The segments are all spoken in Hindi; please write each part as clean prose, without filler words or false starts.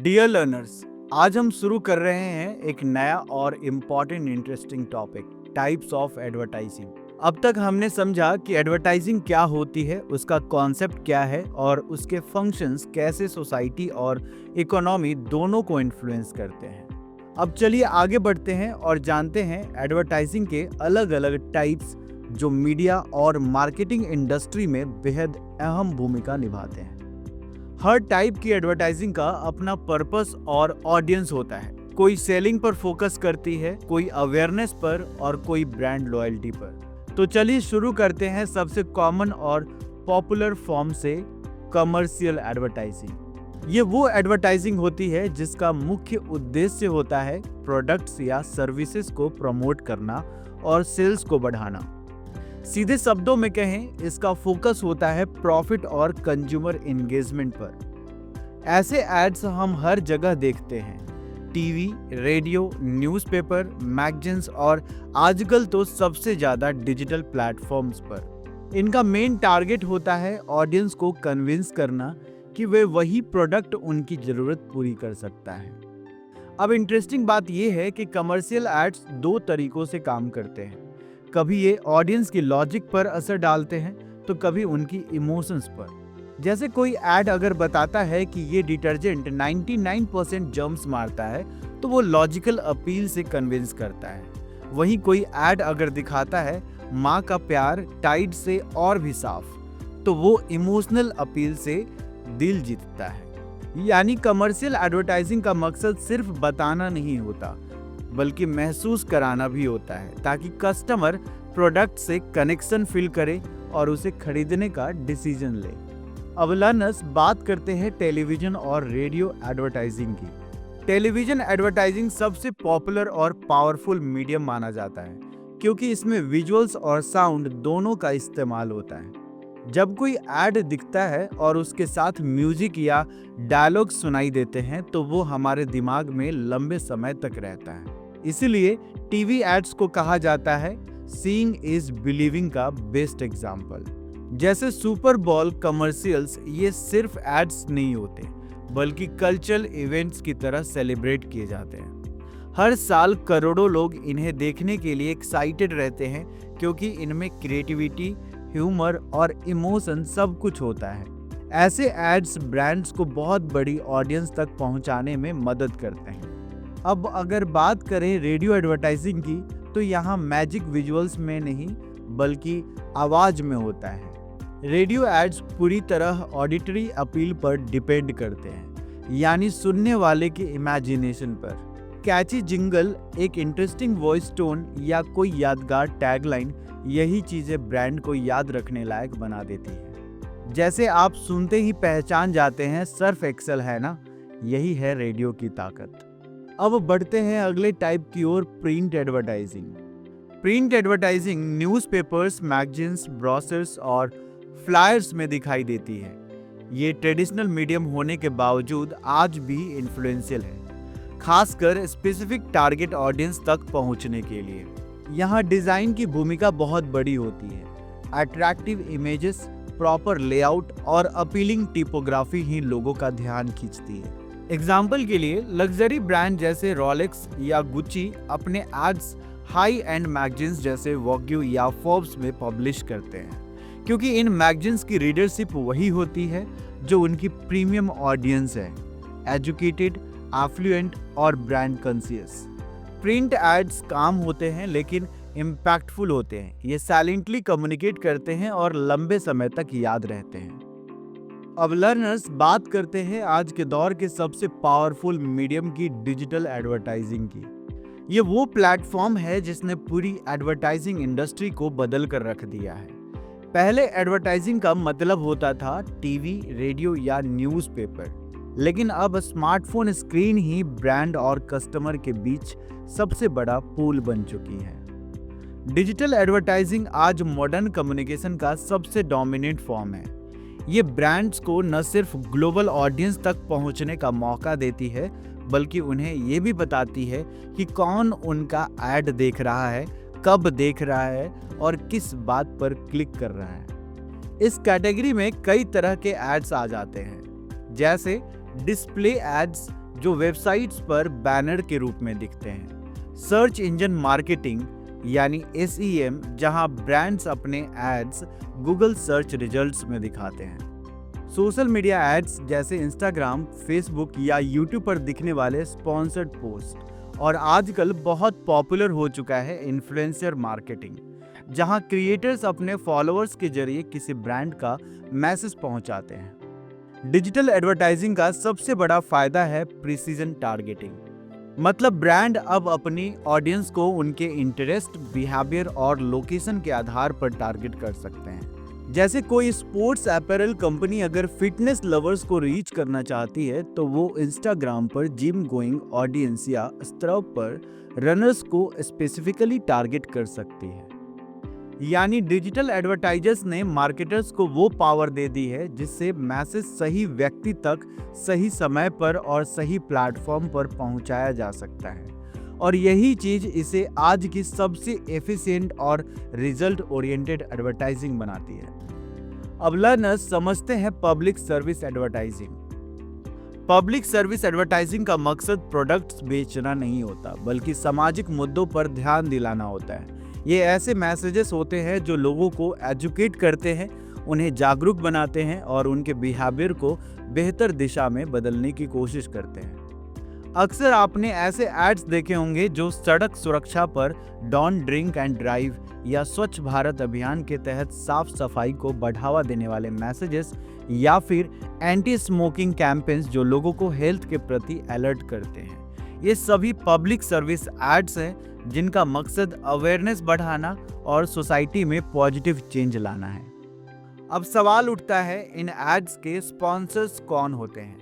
डियर लर्नर्स, आज हम शुरू कर रहे हैं एक नया और important interesting topic, types of advertising. अब तक हमने समझा कि एडवर्टाइजिंग क्या होती है, उसका कॉन्सेप्ट क्या है और उसके फंक्शंस कैसे सोसाइटी और इकोनॉमी दोनों को इन्फ्लुएंस करते हैं। अब चलिए आगे बढ़ते हैं और जानते हैं एडवर्टाइजिंग के अलग अलग टाइप्स जो मीडिया और मार्केटिंग इंडस्ट्री में बेहद अहम भूमिका निभाते हैं। हर टाइप की एडवर्टाइजिंग का अपना पर्पस और ऑडियंस होता है। कोई सेलिंग पर फोकस करती है, कोई अवेयरनेस पर और कोई ब्रांड लॉयल्टी पर। तो चलिए शुरू करते हैं सबसे कॉमन और पॉपुलर फॉर्म से, कमर्शियल एडवर्टाइजिंग। ये वो एडवर्टाइजिंग होती है जिसका मुख्य उद्देश्य होता है प्रोडक्ट्स या सर्विसेज को प्रमोट करना और सेल्स को बढ़ाना। सीधे शब्दों में कहें, इसका फोकस होता है प्रॉफिट और कंज्यूमर एंगेजमेंट पर। ऐसे एड्स हम हर जगह देखते हैं, टीवी, रेडियो, न्यूज़पेपर, मैगजीन्स और आजकल तो सबसे ज़्यादा डिजिटल प्लेटफॉर्म्स पर। इनका मेन टारगेट होता है ऑडियंस को कन्विंस करना कि वे वही प्रोडक्ट उनकी ज़रूरत पूरी कर सकता है। अब इंटरेस्टिंग बात यह है कि कमर्शियल एड्स दो तरीकों से काम करते हैं। कभी ये ऑडियंस की लॉजिक पर असर डालते हैं तो कभी उनकी इमोशंस पर। जैसे कोई ऐड अगर बताता है कि ये डिटर्जेंट 99% जर्म्स मारता है तो वो लॉजिकल अपील से कन्विंस करता है। वहीं कोई ऐड अगर दिखाता है माँ का प्यार टाइड से और भी साफ, तो वो इमोशनल अपील से दिल जीतता है। यानी कमर्शियल एडवर्टाइजिंग का मकसद सिर्फ बताना नहीं होता बल्कि महसूस कराना भी होता है, ताकि कस्टमर प्रोडक्ट से कनेक्शन फील करे और उसे खरीदने का डिसीजन ले। अब लर्नर्स, बात करते हैं टेलीविजन और रेडियो एडवर्टाइजिंग की। टेलीविजन एडवर्टाइजिंग सबसे पॉपुलर और पावरफुल मीडियम माना जाता है क्योंकि इसमें विजुअल्स और साउंड दोनों का इस्तेमाल होता है। जब कोई ऐड दिखता है और उसके साथ म्यूजिक या डायलॉग सुनाई देते हैं तो वो हमारे दिमाग में लंबे समय तक रहता है। इसीलिए टीवी एड्स को कहा जाता है सीइंग इज बिलीविंग का बेस्ट एग्जाम्पल। जैसे सुपर बॉल कमर्शियल्स, ये सिर्फ एड्स नहीं होते बल्कि कल्चरल इवेंट्स की तरह सेलिब्रेट किए जाते हैं। हर साल करोड़ों लोग इन्हें देखने के लिए एक्साइटेड रहते हैं क्योंकि इनमें क्रिएटिविटी, ह्यूमर और इमोशन सब कुछ होता है। ऐसे एड्स ब्रांड्स को बहुत बड़ी ऑडियंस तक पहुंचाने में मदद करते हैं। अब अगर बात करें रेडियो एडवर्टाइजिंग की, तो यहाँ मैजिक विजुअल्स में नहीं बल्कि आवाज में होता है। रेडियो एड्स पूरी तरह ऑडिटरी अपील पर डिपेंड करते हैं, यानी सुनने वाले के इमेजिनेशन पर। कैची जिंगल, एक इंटरेस्टिंग वॉइस टोन या कोई यादगार टैगलाइन, यही चीजें ब्रांड को याद रखने लायक बना देती है। जैसे आप सुनते ही पहचान जाते हैं सर्फ एक्सेल है ना, यही है रेडियो की ताकत। अब बढ़ते हैं अगले टाइप की ओर, print advertising. Print advertising newspapers, magazines, brochures और फ्लायर्स में दिखाई देती है। ये ट्रेडिशनल मीडियम होने के बावजूद आज भी इन्फ्लुएंशियल है, खासकर स्पेसिफिक टारगेट ऑडियंस तक पहुंचने के लिए। यहाँ डिजाइन की भूमिका बहुत बड़ी होती है। अट्रैक्टिव इमेजेस, प्रॉपर लेआउट और अपीलिंग टिपोग्राफी ही लोगों का ध्यान खींचती है। एग्जाम्पल के लिए लग्जरी ब्रांड जैसे रोलेक्स या गुच्ची अपने एड्स हाई एंड मैगजीन्स जैसे वॉग्यू या फोर्ब्स में पब्लिश करते हैं, क्योंकि इन मैगजीन्स की रीडरशिप वही होती है जो उनकी प्रीमियम ऑडियंस है, एजुकेटेड, एफ्लुएंट और ब्रांड कॉन्शियस। प्रिंट एड्स काम होते हैं लेकिन इम्पैक्टफुल होते हैं। ये साइलेंटली कम्युनिकेट करते हैं और लंबे समय तक याद रहते हैं। अब लर्नर्स, बात करते हैं आज के दौर के सबसे पावरफुल मीडियम की, डिजिटल एडवर्टाइजिंग की। ये वो प्लेटफॉर्म है जिसने पूरी एडवर्टाइजिंग इंडस्ट्री को बदल कर रख दिया है। पहले एडवर्टाइजिंग का मतलब होता था टीवी, रेडियो या न्यूज़पेपर, लेकिन अब स्मार्टफोन स्क्रीन ही ब्रांड और कस्टमर के बीच सबसे बड़ा पुल बन चुकी है। डिजिटल एडवर्टाइजिंग आज मॉडर्न कम्युनिकेशन का सबसे डोमिनेंट फॉर्म है। ये ब्रांड्स को न सिर्फ ग्लोबल ऑडियंस तक पहुंचने का मौका देती है बल्कि उन्हें ये भी बताती है कि कौन उनका ऐड देख रहा है, कब देख रहा है और किस बात पर क्लिक कर रहा है। इस कैटेगरी में कई तरह के एड्स आ जाते हैं, जैसे डिस्प्ले एड्स जो वेबसाइट्स पर बैनर के रूप में दिखते हैं। सर्च इंजन मार्केटिंग यानी SEM, जहां ब्रांड्स अपने एड्स गूगल सर्च रिजल्ट्स में दिखाते हैं। सोशल मीडिया एड्स जैसे इंस्टाग्राम, फेसबुक या यूट्यूब पर दिखने वाले स्पॉन्सर्ड पोस्ट। और आजकल बहुत पॉपुलर हो चुका है इन्फ्लुएंसर मार्केटिंग, जहां क्रिएटर्स अपने फॉलोअर्स के जरिए किसी ब्रांड का मैसेज पहुंचाते हैं। डिजिटल एडवर्टाइजिंग का सबसे बड़ा फायदा है प्रिसीजन टारगेटिंग। मतलब ब्रांड अब अपनी ऑडियंस को उनके इंटरेस्ट, बिहेवियर और लोकेशन के आधार पर टारगेट कर सकते हैं। जैसे कोई स्पोर्ट्स अपैरल कंपनी अगर फिटनेस लवर्स को रीच करना चाहती है तो वो इंस्टाग्राम पर जिम गोइंग ऑडियंस या स्त्रव पर रनर्स को स्पेसिफिकली टारगेट कर सकती है। यानी डिजिटल एडवर्टाइजर्स ने मार्केटर्स को वो पावर दे दी है जिससे मैसेज सही व्यक्ति तक सही समय पर और सही प्लेटफॉर्म पर पहुंचाया जा सकता है। और यही चीज इसे आज की सबसे एफिशिएंट और रिजल्ट ओरिएंटेड एडवर्टाइजिंग बनाती है। अब लर्नर्स समझते हैं public service advertising. Public service advertising का मकसद प्रोडक्ट्स बेचना नहीं होता, बल्कि सामाजिक मुद्दों पर ध्यान दिलाना होता है। ये ऐसे मैसेजेस होते हैं जो लोगों को एजुकेट करते हैं, उन्हें जागरूक बनाते हैं और उनके बिहेवियर को बेहतर दिशा में बदलने की कोशिश करते हैं। अक्सर आपने ऐसे एड्स देखे होंगे जो सड़क सुरक्षा पर, डोंट ड्रिंक एंड ड्राइव या स्वच्छ भारत अभियान के तहत साफ सफाई को बढ़ावा देने वाले मैसेजेस, या फिर एंटी स्मोकिंग कैंपेन्स जो लोगों को हेल्थ के प्रति अलर्ट करते हैं। ये सभी पब्लिक सर्विस एड्स हैं जिनका मकसद अवेयरनेस बढ़ाना और सोसाइटी में पॉजिटिव चेंज लाना है। अब सवाल उठता है, इन एड्स के स्पॉन्सर्स कौन होते हैं?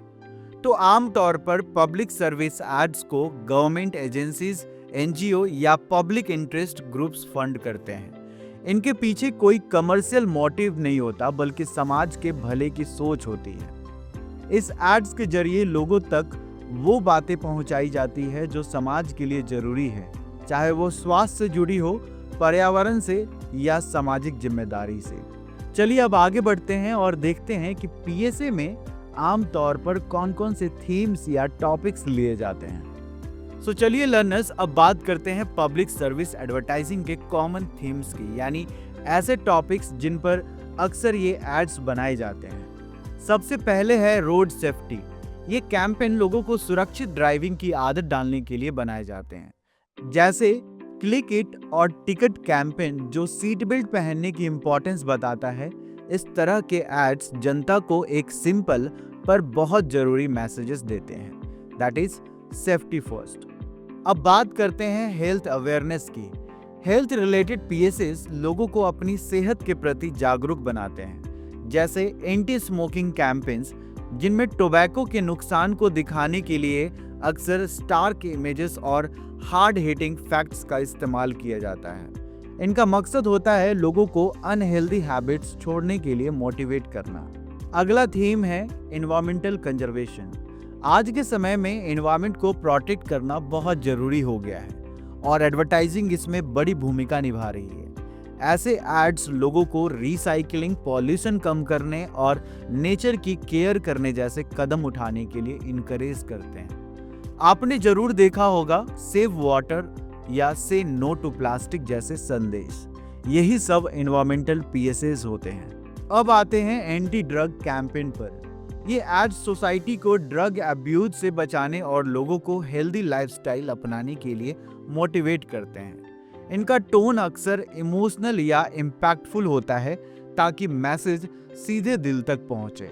तो आमतौर पर पब्लिक सर्विस एड्स को गवर्नमेंट एजेंसीज, NGO या पब्लिक इंटरेस्ट ग्रुप्स फंड करते हैं। इनके पीछे कोई कमर्शियल मोटिव नहीं होता, बल्कि समाज के भले की सोच होती है। इस एड्स के जरिए लोगों तक वो बातें पहुंचाई जाती है जो समाज के लिए जरूरी है, चाहे वो स्वास्थ्य से जुड़ी हो, पर्यावरण से या सामाजिक जिम्मेदारी से। चलिए अब आगे बढ़ते हैं और देखते हैं कि PSA में आमतौर पर कौन कौन से थीम्स या टॉपिक्स लिए जाते हैं। सो चलिए लर्नर्स, अब बात करते हैं पब्लिक सर्विस एडवर्टाइजिंग के कॉमन थीम्स की, यानी ऐसे टॉपिक्स जिन पर अक्सर ये एड्स बनाए जाते हैं। सबसे पहले है रोड सेफ्टी। ये कैंपेन लोगों को सुरक्षित ड्राइविंग की आदत डालने के लिए बनाए जाते हैं, जैसे क्लिक इट और टिकट कैंपेन जो सीट बेल्ट पहनने की इंपॉर्टेंस बताता है। इस तरह के एड्स जनता को एक सिंपल पर बहुत जरूरी मैसेजेस देते हैं, दैट इज सेफ्टी फर्स्ट। अब बात करते हैं हेल्थ अवेयरनेस की। हेल्थ रिलेटेड PSAs लोगों को अपनी सेहत के प्रति जागरूक बनाते हैं, जैसे एंटी स्मोकिंग कैंपेन्स जिनमें टोबैको के नुकसान को दिखाने के लिए अक्सर स्टार्क इमेजेस और हार्ड हिटिंग फैक्ट्स का इस्तेमाल किया जाता है। इनका मकसद होता है लोगों को अनहेल्दी हैबिट्स छोड़ने के लिए मोटिवेट करना। अगला थीम है एनवायरमेंटल कंजर्वेशन। आज के समय में एनवायरमेंट को प्रोटेक्ट करना बहुत जरूरी हो गया है और एडवर्टाइजिंग इसमें बड़ी भूमिका निभा रही है। ऐसे एड्स लोगों को रिसाइकलिंग, पॉल्यूशन कम करने और नेचर की केयर करने जैसे कदम उठाने के लिए इनकरेज करते हैं। आपने जरूर देखा होगा सेव वाटर या से नो टू प्लास्टिक जैसे संदेश। यही सब एनवायरमेंटल PSAs होते हैं। अब आते हैं एंटी ड्रग कैंपेन पर। ये एड्स सोसाइटी को ड्रग अब्यूज से बचाने और लोगों को हेल्दी लाइफस्टाइल अपनाने के लिए मोटिवेट करते हैं। इनका टोन अक्सर इमोशनल या इम्पैक्टफुल होता है ताकि मैसेज सीधे दिल तक पहुंचे।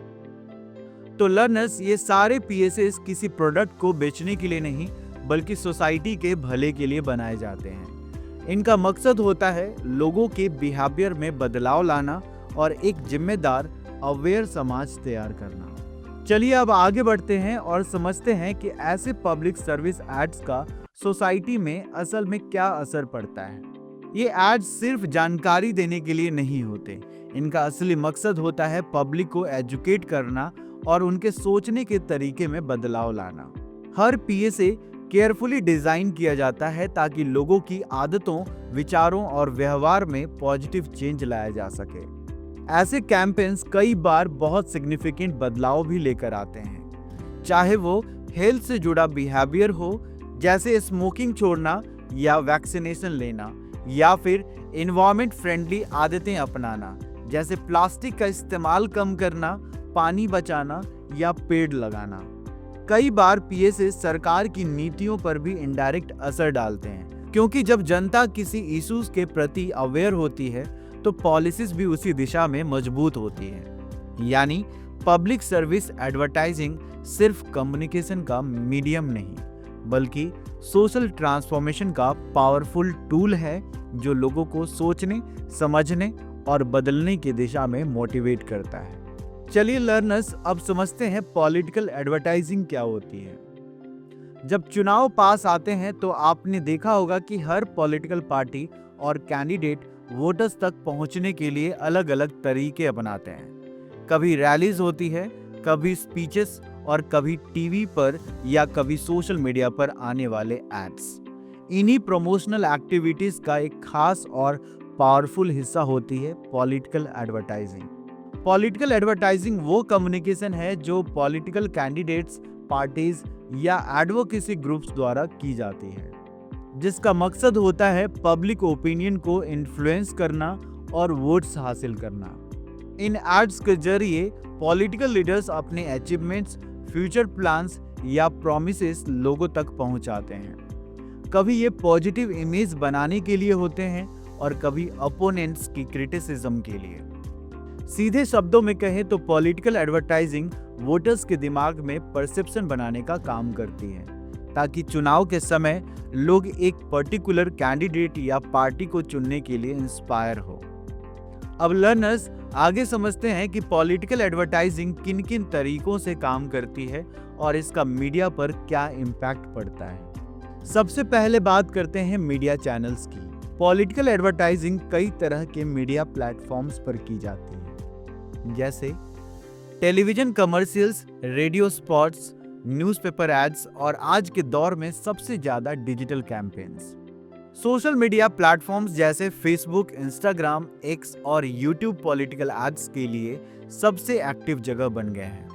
तो लर्नर्स, ये सारे PSAs किसी प्रोडक्ट को बेचने के लिए नहीं, बल्कि सोसाइटी के भले के लिए बनाए जाते हैं। इनका मकसद होता है लोगों के बिहेवियर में बदलाव लाना और एक जिम्मेदार, अवेयर समाज तैयार करना। चलिए अब आगे बढ़ते हैं और समझते हैं कि ऐसे पब्लिक सर्विस एड्स का सोसाइटी में असल में क्या असर पड़ता है। ये एड्स सिर्फ जानकारी देने के लिए नहीं होते, इनका असली मकसद होता है पब्लिक को एजुकेट करना और उनके सोचने के तरीके में बदलाव लाना। हर PSA केयरफुली डिजाइन किया जाता है ताकि लोगों की आदतों, विचारों और व्यवहार में पॉजिटिव चेंज लाया जा सके। ऐसे कैंपेन्स कई बार बहुत सिग्निफिकेंट बदलाव भी लेकर आते हैं, चाहे वो हेल्थ से जुड़ा बिहेवियर हो, जैसे स्मोकिंग छोड़ना या वैक्सीनेशन लेना, या फिर एनवायरमेंट फ्रेंडली आदतें अपनाना, जैसे प्लास्टिक का इस्तेमाल कम करना, पानी बचाना या पेड़ लगाना। कई बार पीएसए सरकार की नीतियों पर भी इनडायरेक्ट असर डालते हैं, क्योंकि जब जनता किसी इश्यूज के प्रति अवेयर होती है तो पॉलिसीज भी उसी दिशा में मजबूत होती है। यानी पब्लिक सर्विस एडवर्टाइजिंग सिर्फ कम्युनिकेशन का मीडियम नहीं, बल्कि सोशल ट्रांसफॉर्मेशन का पावरफुल टूल है जो लोगों को सोचने, समझने और बदलने की दिशा में मोटिवेट करता है। चलिए लर्नर्स, अब समझते हैं पॉलिटिकल एडवर्टाइजिंग क्या होती है। जब चुनाव पास आते हैं तो आपने देखा होगा कि हर पॉलिटिकल पार्टी और कैंडिडेट वोटर्स तक पहुंचने के लिए अलग अलग तरीके अपनाते हैं। कभी रैलीज होती है, कभी स्पीचेस और कभी टीवी पर या कभी सोशल मीडिया पर आने वाले एड्स। इन्हीं प्रमोशनल एक्टिविटीज का एक खास और पावरफुल हिस्सा होती है पॉलिटिकल एडवर्टाइजिंग। पॉलिटिकल एडवर्टाइजिंग वो कम्युनिकेशन है जो पॉलिटिकल कैंडिडेट्स, पार्टीज या एडवोकेसी ग्रुप्स द्वारा की जाती है, जिसका मकसद होता है पब्लिक ओपिनियन को इन्फ्लुएंस करना और वोट्स हासिल करना। इन एड्स के जरिए पॉलिटिकल लीडर्स अपने अचीवमेंट्स, फ्यूचर प्लान्स या प्रॉमिसेस लोगों तक पहुंचाते हैं। कभी ये पॉजिटिव इमेज बनाने के लिए होते हैं और कभी अपोनेंट्स की क्रिटिसिज्म के लिए। सीधे शब्दों में कहें तो पॉलिटिकल एडवर्टाइजिंग वोटर्स के दिमाग में परसेप्शन बनाने का काम करती है, ताकि चुनाव के समय लोग एक पर्टिकुलर कैंडिडेट या पार्टी को चुनने के लिए इंस्पायर हो। अब लर्नर्स, आगे समझते हैं कि पॉलिटिकल एडवर्टाइजिंग किन किन तरीकों से काम करती है और इसका मीडिया पर क्या इम्पैक्ट पड़ता है। सबसे पहले बात करते हैं मीडिया चैनल्स की। पॉलिटिकल एडवर्टाइजिंग कई तरह के मीडिया प्लेटफॉर्म्स पर की जाती है, जैसे television commercials, radio spots, newspaper ads और आज के दौर में सबसे ज्यादा digital campaigns. Social media platforms जैसे फेसबुक, इंस्टाग्राम, एक्स और यूट्यूब पॉलिटिकल एड्स के लिए सबसे एक्टिव जगह बन गए हैं,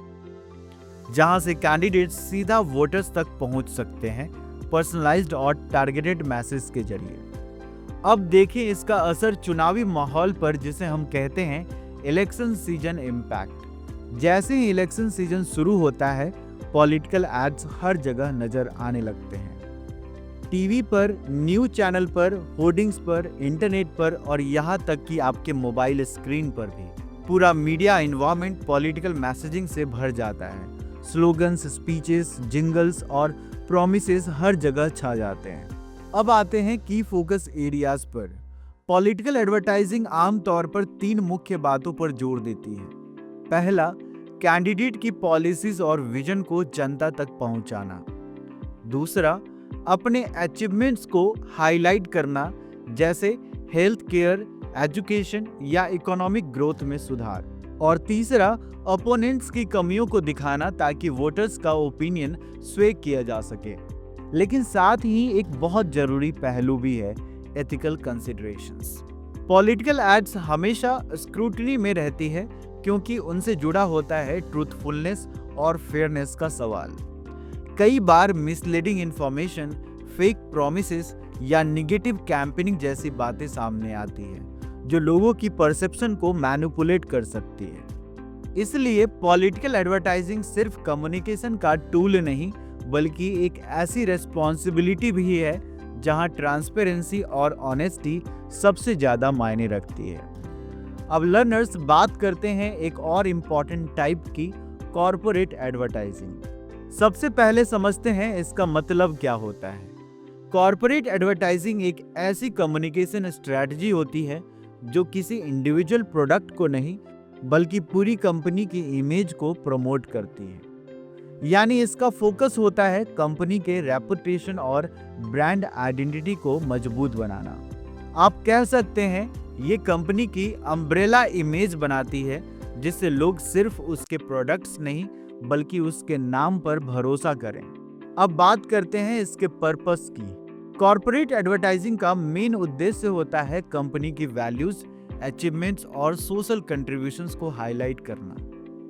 जहां से कैंडिडेट्स सीधा वोटर्स तक पहुंच सकते हैं पर्सनलाइज्ड और टारगेटेड मैसेज के जरिए। अब देखें इसका असर चुनावी माहौल पर, जिसे हम कहते हैं इलेक्शन सीजन इम्पैक्ट। जैसे ही इलेक्शन सीजन शुरू होता है, पॉलिटिकल एड्स हर जगह नजर आने लगते हैं। टीवी पर, न्यूज चैनल पर, होर्डिंग्स पर, इंटरनेट पर और यहाँ तक कि आपके मोबाइल स्क्रीन पर भी पूरा मीडिया एनवायरनमेंट पॉलिटिकल मैसेजिंग से भर जाता है। स्लोगन्स, स्पीचेस, जिंगल्स और प्रॉमिसेस हर जगह छा जाते हैं। अब आते हैं की फोकस एरियाज पर। पॉलिटिकल एडवर्टाइजिंग आमतौर पर 3 मुख्य बातों पर जोर देती है। पहला, कैंडिडेट की पॉलिसीज और विजन को जनता तक पहुंचाना। दूसरा, अपने अचीवमेंट्स को हाईलाइट करना, जैसे हेल्थ केयर, एजुकेशन या इकोनॉमिक ग्रोथ में सुधार। और तीसरा, अपोनेंट्स की कमियों को दिखाना ताकि वोटर्स का ओपिनियन स्वे किया जा सके। लेकिन साथ ही एक बहुत जरूरी पहलू भी है, एथिकल कंसिडरेशंस। पॉलिटिकल एड्स हमेशा स्क्रूटनी में रहती है, क्योंकि उनसे जुड़ा होता है ट्रूथफुलनेस और फेयरनेस का सवाल। कई बार मिसलीडिंग इंफॉर्मेशन, फेक प्रॉमिसेस या निगेटिव कैंपेनिंग जैसी बातें सामने आती है, जो लोगों की परसेप्शन को मैनिपुलेट कर सकती है। इसलिए पॉलिटिकल एडवर्टाइजिंग सिर्फ कम्युनिकेशन का टूल नहीं, बल्कि एक ऐसी रेस्पॉन्सिबिलिटी भी है जहां ट्रांसपेरेंसी और ऑनेस्टी सबसे ज्यादा मायने रखती है। अब लर्नर्स, बात करते हैं एक और इम्पॉर्टेंट टाइप की, कॉर्पोरेट एडवर्टाइजिंग। सबसे पहले समझते हैं इसका मतलब क्या होता है। कॉर्पोरेट एडवर्टाइजिंग एक ऐसी कम्युनिकेशन स्ट्रेटजी होती है जो किसी इंडिविजुअल प्रोडक्ट को नहीं, बल्कि पूरी कंपनी की इमेज को प्रमोट करती है। यानी इसका फोकस होता है कंपनी के रेपुटेशन और ब्रांड आइडेंटिटी को मजबूत बनाना। आप कह सकते हैं ये कंपनी की अम्ब्रेला इमेज बनाती है, जिससे लोग सिर्फ उसके प्रोडक्ट्स नहीं, बल्कि उसके नाम पर भरोसा करें। अब बात करते हैं इसके पर्पस की। कॉर्पोरेट एडवर्टाइजिंग का मेन उद्देश्य होता है कंपनी की वैल्यूज, अचीवमेंट्स और सोशल कंट्रीब्यूशंस को हाईलाइट करना।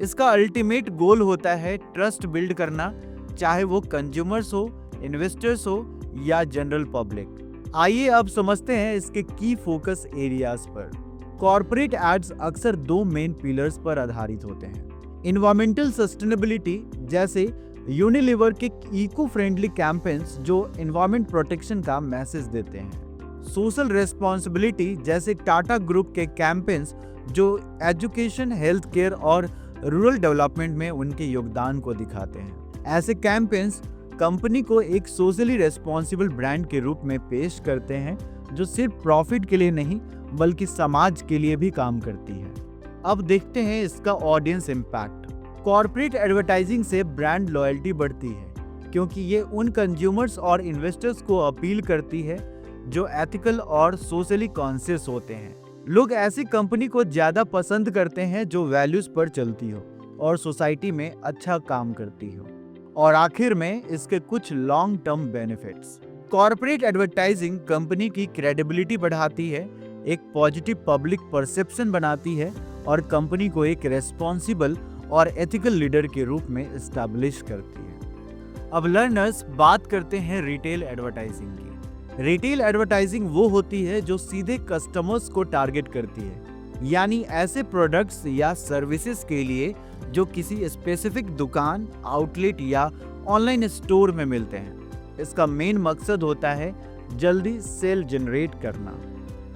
इसका अल्टीमेट गोल होता है ट्रस्ट बिल्ड करना, चाहे वो कंज्यूमर्स हो, इन्वेस्टर्स हो या जनरल पब्लिक। आइए अब समझते हैं इसके की फोकस एरियाज पर। कॉर्पोरेट एड्स अक्सर दो मेन पिलर्स पर आधारित होते हैं। इन्वायरमेंटल सस्टेनेबिलिटी, जैसे यूनिलीवर के इको फ्रेंडली कैंपेन्स जो एनवायरमेंट प्रोटेक्शन का मैसेज देते हैं। सोशल रेस्पॉन्सिबिलिटी, जैसे टाटा ग्रुप के कैंपेन्स जो एजुकेशन, हेल्थ केयर और रूरल डेवलपमेंट में उनके योगदान को दिखाते हैं। ऐसे कैंपेन्स कंपनी को एक सोशली रेस्पॉन्सिबल ब्रांड के रूप में पेश करते हैं जो सिर्फ प्रॉफिट के लिए नहीं बल्कि समाज के लिए भी काम करती है। अब देखते हैं इसका ऑडियंस इम्पैक्ट। कॉर्पोरेट एडवर्टाइजिंग से ब्रांड लॉयल्टी बढ़ती है क्योंकि ये उन कंज्यूमर्स और इन्वेस्टर्स को अपील करती है जो एथिकल और सोशली कॉन्शियस होते हैं। लोग ऐसी कंपनी को ज्यादा पसंद करते हैं जो वैल्यूज पर चलती हो और सोसाइटी में अच्छा काम करती हो। और आखिर में इसके कुछ long term benefits. Corporate advertising company की क्रेडिबिलिटी बढ़ाती है, एक पॉजिटिव पब्लिक परसेप्शन बनाती है और कंपनी को एक रेस्पॉन्सिबल और एथिकल लीडर के रूप में एस्टैब्लिश करती है। अब लर्नर्स, बात करते हैं रिटेल एडवर्टाइजिंग की। रिटेल एडवर्टाइजिंग वो होती है जो सीधे कस्टमर्स को टारगेट करती है, यानी ऐसे प्रोडक्ट्स या सर्विसेज के लिए जो किसी स्पेसिफिक दुकान, आउटलेट या ऑनलाइन स्टोर में मिलते हैं। इसका मेन मकसद होता है जल्दी सेल जनरेट करना,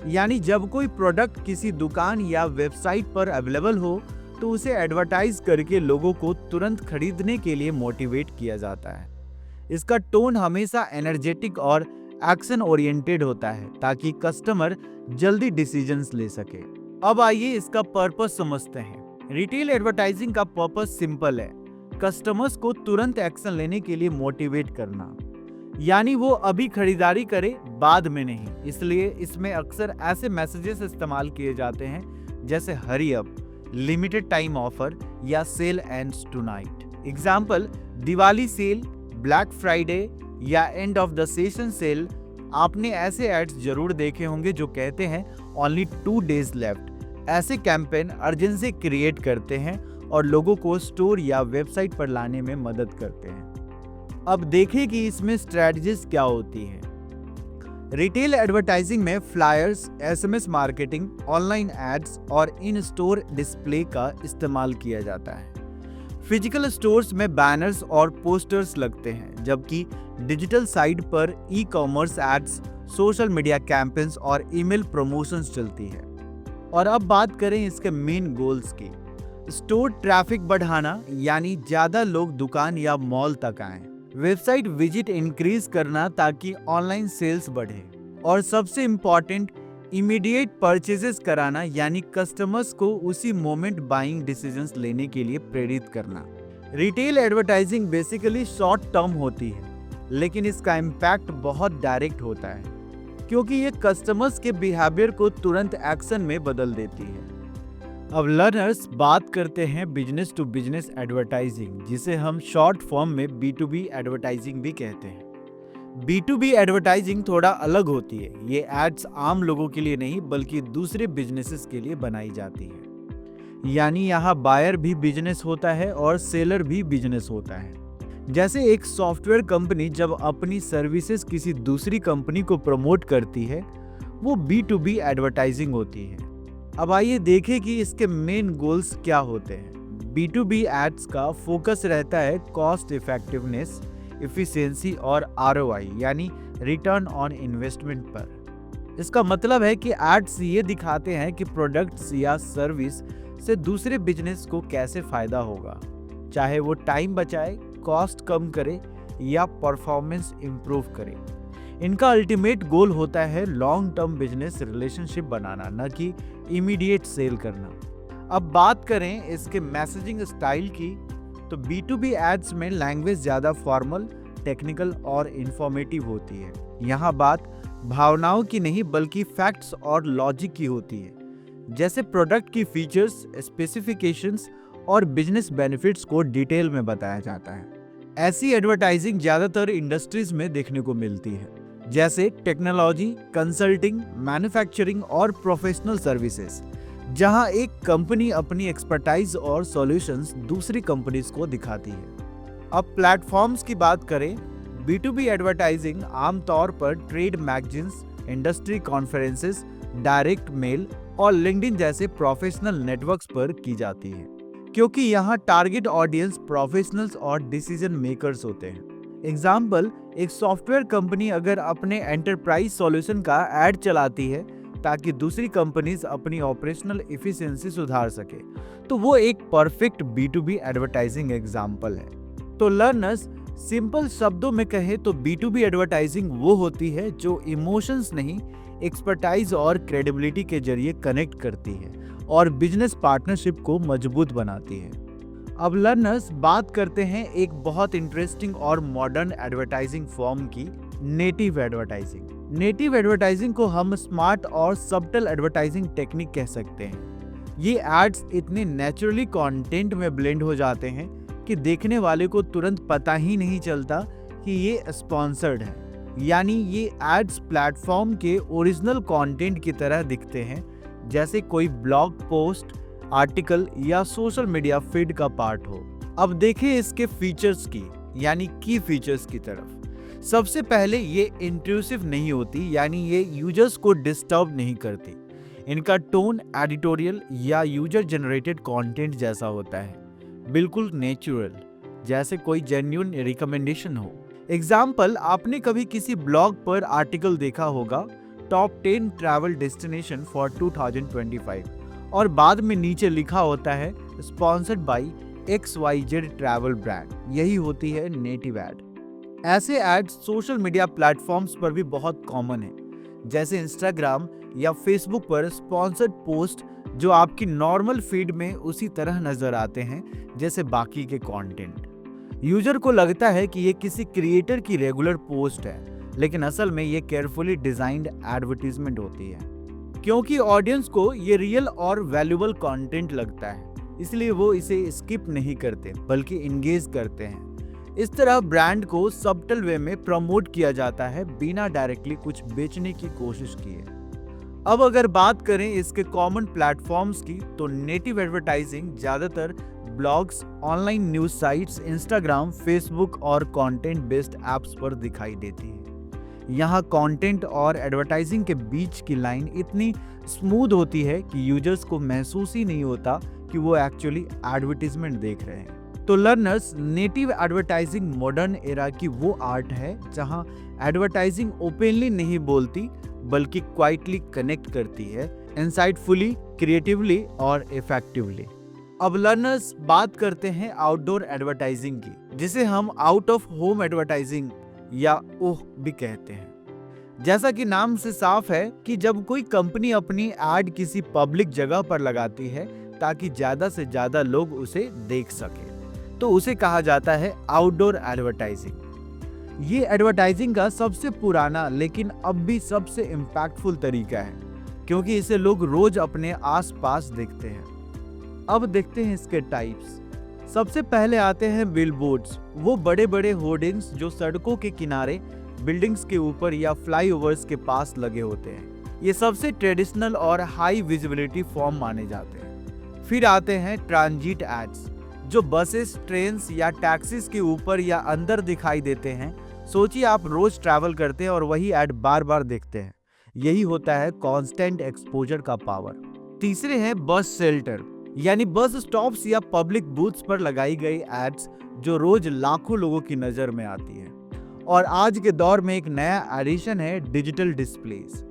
यानी जब कोई प्रोडक्ट किसी दुकान या वेबसाइट पर अवेलेबल हो तो उसे एडवर्टाइज करके लोगों को तुरंत खरीदने के लिए मोटिवेट किया जाता है। इसका टोन हमेशा एनर्जेटिक और एक्शन ओरिएंटेड होता है ताकि कस्टमर जल्दी डिसीजंस ले सके। अब आइए इसका पर्पस समझते हैं। रिटेल एडवर्टाइजिंग का पर्पस सिंपल है, कस्टमर्स को तुरंत एक्शन लेने के लिए मोटिवेट करना, यानी वो अभी खरीदारी करे, बाद में नहीं। इसलिए इसमें अक्सर ऐसे मैसेजेस इस्तेमाल किए जाते हैं जैसे hurry up, limited time offer या sale ends tonight. Example, Diwali sale, black Friday या end of the season sale. आपने ऐसे एड्स जरूर देखे होंगे जो कहते हैं ओनली 2 days लेफ्ट। ऐसे कैंपेन अर्जेंसी क्रिएट करते हैं और लोगों को स्टोर या वेबसाइट पर लाने में मदद करते हैं। अब देखें कि इसमें स्ट्रेटजीज क्या होती हैं। रिटेल एडवर्टाइजिंग में flyers, SMS marketing, online ads और इन स्टोर डिस्प्ले का इस्तेमाल किया जाता है। फिजिकल स्टोर्स में बैनर्स और पोस्टर्स लगते हैं, जबकि डिजिटल साइट पर e commerce ads, social media campaigns और ईमेल प्रमोशंस चलती है। और अब बात करें इसके मेन गोल्स की। स्टोर ट्रैफिक बढ़ाना, यानी ज्यादा लोग दुकान या मॉल तक आएं। वेबसाइट विजिट इंक्रीज करना ताकि ऑनलाइन सेल्स बढ़े। और सबसे इम्पोर्टेंट, इमीडिएट परचेजेस कराना, यानी कस्टमर्स को उसी मोमेंट बाइंग डिसीजंस लेने के लिए प्रेरित करना। Retail advertising basically short term होती है, लेकिन इसका इम्पैक्ट बहुत डायरेक्ट होता है क्योंकि ये कस्टमर्स के बिहेवियर को तुरंत एक्शन में बदल देती है। अब लर्नर्स, बात करते हैं बिजनेस टू बिजनेस एडवर्टाइजिंग, जिसे हम शॉर्ट फॉर्म में B2B एडवर्टाइजिंग भी कहते हैं। B2B एडवर्टाइजिंग थोड़ा अलग होती है। ये एड्स आम लोगों के लिए नहीं बल्कि दूसरे बिजनेसेस के लिए बनाई जाती है, यानी यहाँ बायर भी बिजनेस होता है और सेलर भी बिजनेस होता है। जैसे एक सॉफ्टवेयर कंपनी जब अपनी सर्विसेज किसी दूसरी कंपनी को प्रमोट करती है, वो B2B एडवर्टाइजिंग होती है। अब आइए देखें कि इसके मेन गोल्स क्या होते हैं। B2B एड्स का फोकस रहता है कॉस्ट इफेक्टिवनेस, एफिशिएंसी और ROI, यानी रिटर्न ऑन इन्वेस्टमेंट पर। इसका मतलब है कि एड्स ये दिखाते हैं कि प्रोडक्ट्स या सर्विस से दूसरे बिजनेस को कैसे फायदा होगा, चाहे वो टाइम बचाए, कॉस्ट कम करे या परफॉर्मेंस इंप्रूव करे। इनका अल्टीमेट गोल होता है लॉन्ग टर्म बिजनेस रिलेशनशिप बनाना, न कि इमीडिएट सेल करना। अब बात करें इसके मैसेजिंग स्टाइल की, तो B2B एड्स में लैंग्वेज ज़्यादा फॉर्मल, टेक्निकल और इंफॉर्मेटिव होती है। यहाँ बात भावनाओं की नहीं बल्कि फैक्ट्स और लॉजिक की होती है, जैसे प्रोडक्ट की फीचर्स, स्पेसिफिकेशंस और बिजनेस बेनिफिट्स को डिटेल में बताया जाता है। ऐसी एडवर्टाइजिंग ज़्यादातर इंडस्ट्रीज में देखने को मिलती है, जैसे टेक्नोलॉजी, कंसल्टिंग, मैन्युफैक्चरिंग और प्रोफेशनल सर्विसेज, जहां एक कंपनी अपनी एक्सपर्टाइज और सॉल्यूशंस दूसरी कंपनीज को दिखाती है। अब प्लेटफॉर्म्स की बात करें, B2B एडवर्टाइजिंग आमतौर पर trade magazines, industry conferences, direct mail और लिंक्डइन जैसे प्रोफेशनल नेटवर्क्स पर की जाती है, क्योंकि यहाँ टारगेट ऑडियंस प्रोफेशनल्स और डिसीजन मेकर्स होते हैं। एग्जाम्पल, एक सॉफ्टवेयर कंपनी अगर अपने एंटरप्राइज सॉल्यूशन का एड चलाती है ताकि दूसरी कंपनीज अपनी ऑपरेशनल एफिशिएंसी सुधार सके, तो वो एक परफेक्ट B2B एडवर्टाइजिंग एग्जाम्पल है। तो लर्नर्स, सिंपल शब्दों में कहें तो B2B एडवर्टाइजिंग वो होती है जो इमोशंस नहीं, एक्सपर्टाइज और क्रेडिबिलिटी के जरिए कनेक्ट करती है और बिजनेस पार्टनरशिप को मजबूत बनाती है। अब लर्नर्स, बात करते हैं एक बहुत इंटरेस्टिंग और मॉडर्न एडवर्टाइजिंग फॉर्म की, नेटिव एडवर्टाइजिंग। नेटिव एडवर्टाइजिंग को हम स्मार्ट और सबटल एडवर्टाइजिंग टेक्निक कह सकते हैं। ये एड्स इतने नेचुरली कंटेंट में ब्लेंड हो जाते हैं कि देखने वाले को तुरंत पता ही नहीं चलता कि ये स्पॉन्सर्ड है, यानी ये एड्स प्लेटफॉर्म के ओरिजिनल कंटेंट की तरह दिखते हैं, जैसे कोई ब्लॉग पोस्ट, आर्टिकल या सोशल मीडिया फीड का पार्ट हो। अब देखें इसके फीचर्स की, यानी की फीचर्स की तरफ। सबसे पहले ये इंट्रूसिव नहीं होती, यानी ये यूजर्स को डिस्टर्ब नहीं करती। इनका टोन एडिटोरियल या यूजर जनरेटेड कंटेंट जैसा होता है, बिल्कुल नेचुरल, जैसे कोई जेन्युइन रिकमेंडेशन हो। एग्जाम्पल, आपने कभी किसी ब्लॉग पर आर्टिकल देखा होगा, टॉप 10 ट्रैवल डेस्टिनेशन फॉर 2025, और बाद में नीचे लिखा होता है sponsored by XYZ travel brand. यही होती है नेटिव एड। ऐसे एड्स सोशल मीडिया प्लेटफॉर्म्स पर भी बहुत कॉमन है, जैसे इंस्टाग्राम या फेसबुक पर स्पॉन्सर्ड पोस्ट जो आपकी नॉर्मल फीड में उसी तरह नजर आते हैं जैसे बाकी के कंटेंट। यूजर को लगता है कि ये किसी क्रिएटर की रेगुलर पोस्ट है, लेकिन असल में ये केयरफुली डिजाइंड एडवर्टीजमेंट होती है, क्योंकि ऑडियंस को ये रियल और वैल्यूएबल कंटेंट लगता है, इसलिए वो इसे स्किप नहीं करते बल्कि इंगेज करते हैं। इस तरह ब्रांड को सबटल वे में प्रमोट किया जाता है, बिना डायरेक्टली कुछ बेचने की कोशिश किए। अब अगर बात करें इसके कॉमन प्लेटफॉर्म्स की, तो नेटिव एडवर्टाइजिंग ज्यादातर blogs, online news sites, Instagram, Facebook और कंटेंट बेस्ड एप्स पर दिखाई देती है। यहाँ कंटेंट और एडवर्टाइजिंग के बीच की लाइन इतनी स्मूथ होती है कि यूजर्स को महसूस ही नहीं होता कि वो एक्चुअली एडवर्टीजमेंट देख रहे हैं। तो learners, native advertising modern era की वो आर्ट है जहां एडवर्टाइजिंग ओपनली नहीं बोलती बल्कि क्वाइटली कनेक्ट करती है, इंसाइटफुली, क्रिएटिवली और इफेक्टिवली। अब लर्नर्स, बात करते हैं आउटडोर एडवर्टाइजिंग की, जिसे हम आउट ऑफ होम एडवर्टाइजिंग या ओह भी कहते हैं। जैसा कि नाम से साफ है कि जब कोई कंपनी अपनी एड किसी पब्लिक जगह पर लगाती है ताकि ज्यादा से ज्यादा लोग उसे देख सके, तो उसे कहा जाता है आउटडोर एडवर्टाइजिंग। ये एडवर्टाइजिंग का सबसे पुराना लेकिन अब भी सबसे इम्पैक्टफुल तरीका है, क्योंकि इसे लोग रोज अपने आसपास देखते हैं। अब देखते हैं इसके टाइप्स। सबसे पहले आते हैं बिलबोर्ड्स, वो बड़े बड़े होर्डिंग्स जो सड़कों के किनारे, बिल्डिंग्स के ऊपर या फ्लाईओवर्स के पास लगे होते हैं। ये सबसे ट्रेडिशनल और हाई विजिबिलिटी फॉर्म माने जाते हैं। फिर आते हैं ट्रांजिट एड्स, जो बसेस, ट्रेन्स या टैक्सीज के ऊपर या अंदर दिखाई देते हैं। सोचिए आप रोज ट्रैवल करते हैं और वही ऐड बार बार देखते हैं। यही होता है कांस्टेंट एक्सपोजर का पावर। तीसरे हैं बस शेल्टर, यानी बस स्टॉप्स या पब्लिक बूथ्स पर लगाई गई एड्स जो रोज लाखों लोगों की नजर में आती है। और आज के दौर में एक नया एडिशन है डिजिटल डिस्प्लेस।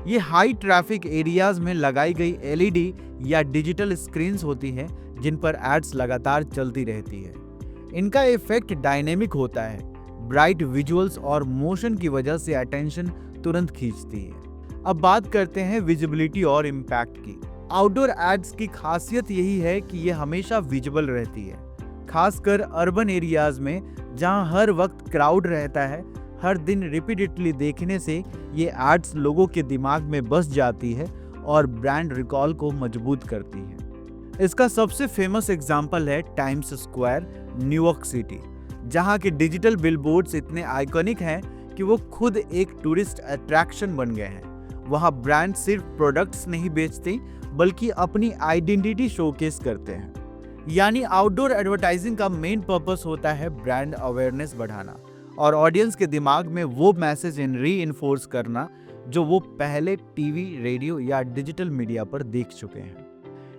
ये हाई ट्रैफिक एरियाज में लगाई गई LED या डिजिटल स्क्रीन्स होती हैं जिन पर एड्स लगातार चलती रहती है। इनका इफेक्ट डायनेमिक होता है, ब्राइट विजुअल्स और मोशन की वजह से अटेंशन तुरंत खींचती है। अब बात करते हैं विजिबिलिटी और इम्पैक्ट की। आउटडोर एड्स की खासियत यही है कि ये हमेशा विजिबल रहती है, खासकर अर्बन एरियाज में जहां हर वक्त क्राउड रहता है। हर दिन रिपीटेडली देखने से ये एड्स लोगों के दिमाग में बस जाती है और ब्रांड रिकॉल को मजबूत करती है। इसका सबसे फेमस एग्जाम्पल है टाइम्स स्क्वायर, न्यूयॉर्क सिटी, जहां के डिजिटल बिलबोर्ड्स इतने आइकॉनिक हैं कि वो खुद एक टूरिस्ट अट्रैक्शन बन गए हैं। वहां ब्रांड सिर्फ प्रोडक्ट्स नहीं बेचते बल्कि अपनी आइडेंटिटी शोकेस करते हैं। यानी आउटडोर एडवर्टाइजिंग का मेन पर्पस होता है ब्रांड अवेयरनेस बढ़ाना और ऑडियंस के दिमाग में वो मैसेज रीइंफोर्स करना जो वो पहले टीवी, रेडियो या डिजिटल मीडिया पर देख चुके हैं।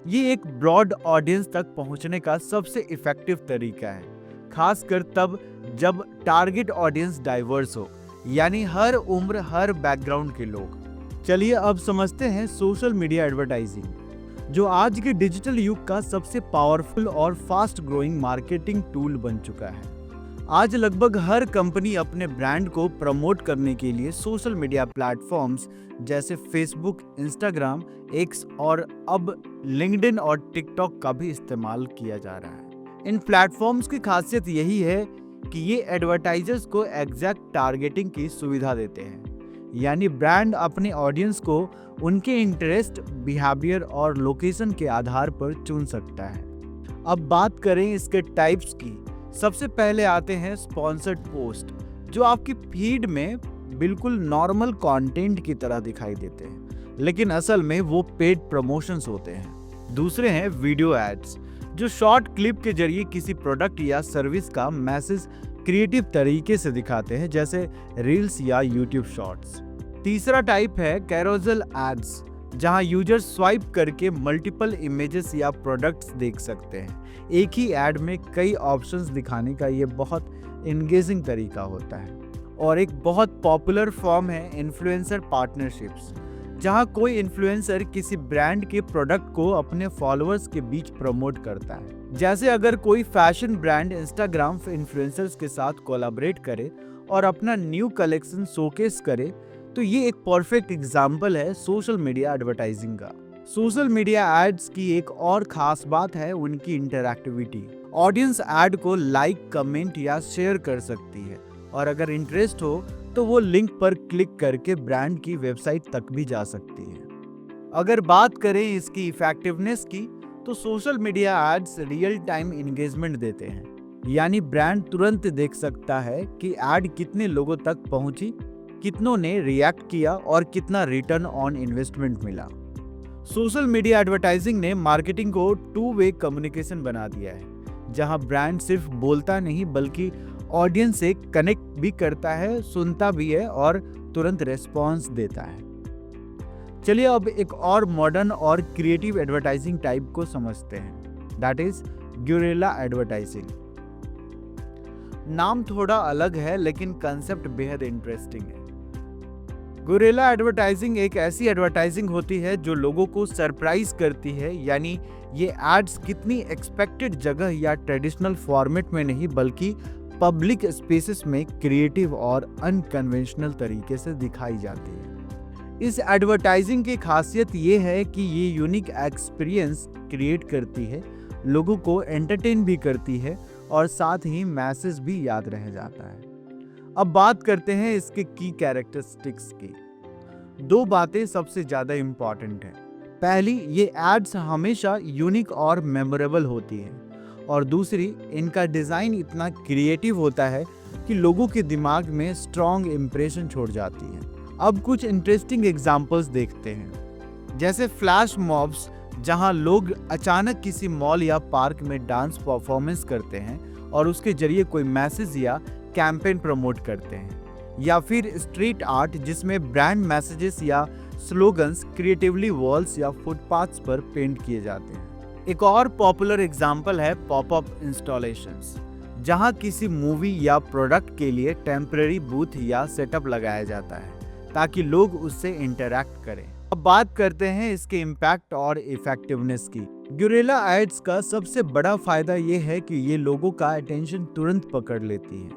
ये एक ब्रॉड ऑडियंस तक पहुंचने का सबसे इफेक्टिव तरीका है, खासकर तब जब टारगेट ऑडियंस डाइवर्स हो, यानी हर उम्र, हर बैकग्राउंड के लोग। चलिए अब समझते हैं सोशल मीडिया एडवर्टाइजिंग, जो आज के डिजिटल युग का सबसे पावरफुल और फास्ट ग्रोइंग मार्केटिंग टूल बन चुका है। आज लगभग हर कंपनी अपने ब्रांड को प्रमोट करने के लिए सोशल मीडिया प्लेटफॉर्म्स जैसे फेसबुक, इंस्टाग्राम, एक्स और अब लिंक्डइन और टिकटॉक का भी इस्तेमाल किया जा रहा है। इन प्लेटफॉर्म्स की खासियत यही है कि ये एडवर्टाइजर्स को एग्जैक्ट टारगेटिंग की सुविधा देते हैं, यानी ब्रांड अपने ऑडियंस को उनके इंटरेस्ट, बिहेवियर और लोकेशन के आधार पर चुन सकता है। अब बात करें इसके टाइप्स की। सबसे पहले आते हैं स्पॉन्सर्ड पोस्ट, जो आपकी फीड में बिल्कुल नॉर्मल कंटेंट की तरह दिखाई देते हैं, लेकिन असल में वो पेड प्रमोशंस होते हैं। दूसरे हैं वीडियो एड्स, जो शॉर्ट क्लिप के जरिए किसी प्रोडक्ट या सर्विस का मैसेज क्रिएटिव तरीके से दिखाते हैं, जैसे रील्स या यूट्यूब शॉर्ट्स। तीसरा टाइप है कैरोसेल एड्स, जहां यूजर स्वाइप करके मल्टीपल इमेजेस या प्रोडक्ट्स देख सकते हैं। एक ही ऐड में कई ऑप्शंस दिखाने का ये बहुत एंगेजिंग तरीका होता है। और एक बहुत पॉपुलर फॉर्म है इन्फ्लुएंसर पार्टनरशिप्स, जहां कोई इन्फ्लुएंसर किसी ब्रांड के प्रोडक्ट को अपने फॉलोअर्स के बीच प्रमोट करता है। जैसे अगर कोई फैशन ब्रांड इंस्टाग्राम इन्फ्लुएंसर्स के साथ कोलैबोरेट करे और अपना न्यू कलेक्शन शोकेस करे, तो ये एक परफेक्ट एग्जाम्पल है सोशल मीडिया एडवर्टाइजिंग का। सोशल मीडिया एड्स की एक और खास बात है उनकी इंटरैक्टिविटी। ऑडियंस ऐड को लाइक, कमेंट या शेयर कर सकती है, और अगर इंटरेस्ट हो तो वो लिंक पर क्लिक करके ब्रांड की वेबसाइट तक भी जा सकती है। अगर बात करें इसकी इफेक्टिवनेस की, तो social media ads real time engagement देते हैं, यानी ब्रांड तुरंत देख सकता है कि एड कितने लोगों तक पहुंची, कितनों ने रिएक्ट किया और कितना रिटर्न ऑन इन्वेस्टमेंट मिला। सोशल मीडिया एडवर्टाइजिंग ने मार्केटिंग को टू वे कम्युनिकेशन बना दिया है, जहां ब्रांड सिर्फ बोलता नहीं बल्कि ऑडियंस से कनेक्ट भी करता है, सुनता भी है और तुरंत रेस्पॉन्स देता है। चलिए अब एक और मॉडर्न और क्रिएटिव एडवर्टाइजिंग टाइप को समझते हैं, दैट इज गुरिल्ला एडवर्टाइजिंग। नाम थोड़ा अलग है लेकिन कंसेप्ट बेहद इंटरेस्टिंग है। गुरिल्ला एडवर्टाइजिंग एक ऐसी एडवर्टाइजिंग होती है जो लोगों को सरप्राइज करती है, यानी ये एड्स कितनी एक्सपेक्टेड जगह या ट्रेडिशनल फॉर्मेट में नहीं बल्कि पब्लिक स्पेसेस में क्रिएटिव और अनकन्वेंशनल तरीके से दिखाई जाती है। इस एडवर्टाइजिंग की खासियत ये है कि ये यूनिक एक्सपीरियंस क्रिएट करती है, लोगों को एंटरटेन भी करती है और साथ ही मैसेज भी याद रह जाता है। अब बात करते हैं इसके की कैरेक्टरिस्टिक्स की। दो बातें सबसे ज्यादा इंपॉर्टेंट हैं। पहली, ये एड्स हमेशा यूनिक और मेमोरेबल होती हैं, और दूसरी, इनका डिजाइन इतना क्रिएटिव होता है कि लोगों के दिमाग में स्ट्रॉन्ग इंप्रेशन छोड़ जाती है। अब कुछ इंटरेस्टिंग एग्जांपल्स देखते हैं, जैसे फ्लैश मॉब्स, जहां लोग अचानक किसी मॉल या पार्क में डांस परफॉर्मेंस करते हैं और उसके जरिए कोई मैसेज या कैंपेन प्रमोट करते हैं, या फिर स्ट्रीट आर्ट जिसमें ब्रांड मैसेजेस या स्लोगन्स क्रिएटिवली वॉल्स या फुटपाथ्स पर पेंट किए जाते हैं। एक और पॉपुलर एग्जांपल है पॉपअप इंस्टॉलेशंस, जहां किसी मूवी या प्रोडक्ट के लिए टेम्परेरी बूथ या सेटअप लगाया जाता है ताकि लोग उससे इंटरैक्ट करें। अब बात करते हैं इसके इम्पैक्ट और इफेक्टिवनेस की। गुरिल्ला एड्स का सबसे बड़ा फायदा ये है कि ये लोगों का अटेंशन तुरंत पकड़ लेती है,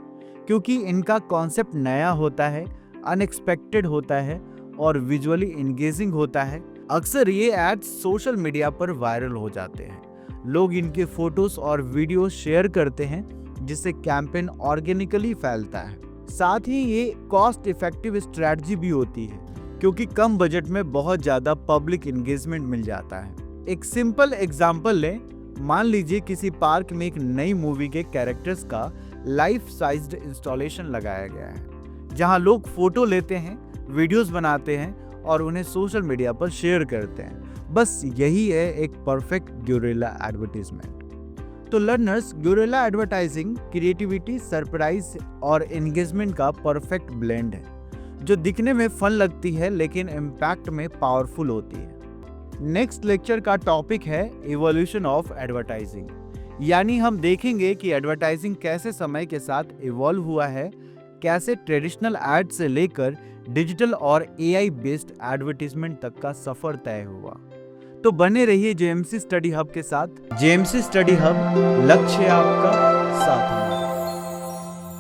क्योंकि इनका कॉन्सेप्ट नया होता है, अनएक्सपेक्टेड होता है और विजुअली एंगेजिंग होता है। अक्सर ये एड्स सोशल मीडिया पर वायरल हो जाते हैं। लोग इनके फोटोज और वीडियो शेयर करते हैं, जिससे कैंपेन ऑर्गेनिकली फैलता है। साथ ही ये कॉस्ट इफेक्टिव स्ट्रेटजी भी होती है, क्योंकि कम बजट में बहुत ज़्यादा पब्लिक एंगेजमेंट मिल जाता है। एक सिंपल एग्जांपल लें, मान लीजिए किसी पार्क में एक नई मूवी के कैरेक्टर्स का लाइफ साइज्ड इंस्टॉलेशन लगाया गया है, जहां लोग फोटो लेते हैं, वीडियोस बनाते हैं और उन्हें सोशल मीडिया पर शेयर करते हैं। बस यही है एक परफेक्ट गुरिल्ला एडवर्टाइजमेंट। तो learners, guerrilla advertising creativity, surprise और एंगेजमेंट का परफेक्ट ब्लेंड है, जो दिखने में फन लगती है लेकिन इम्पैक्ट में पावरफुल होती है। नेक्स्ट लेक्चर का टॉपिक है इवोल्यूशन ऑफ एडवर्टाइजिंग, यानी हम देखेंगे कि एडवर्टाइजिंग कैसे समय के साथ इवॉल्व हुआ है, कैसे ट्रेडिशनल एड से लेकर डिजिटल और एआई बेस्ड एडवर्टीजमेंट तक का सफर तय हुआ। तो बने रहिए जेएमसी स्टडी हब के साथ। जेएमसी स्टडी हब, लक्ष्य है आपका, साथ में।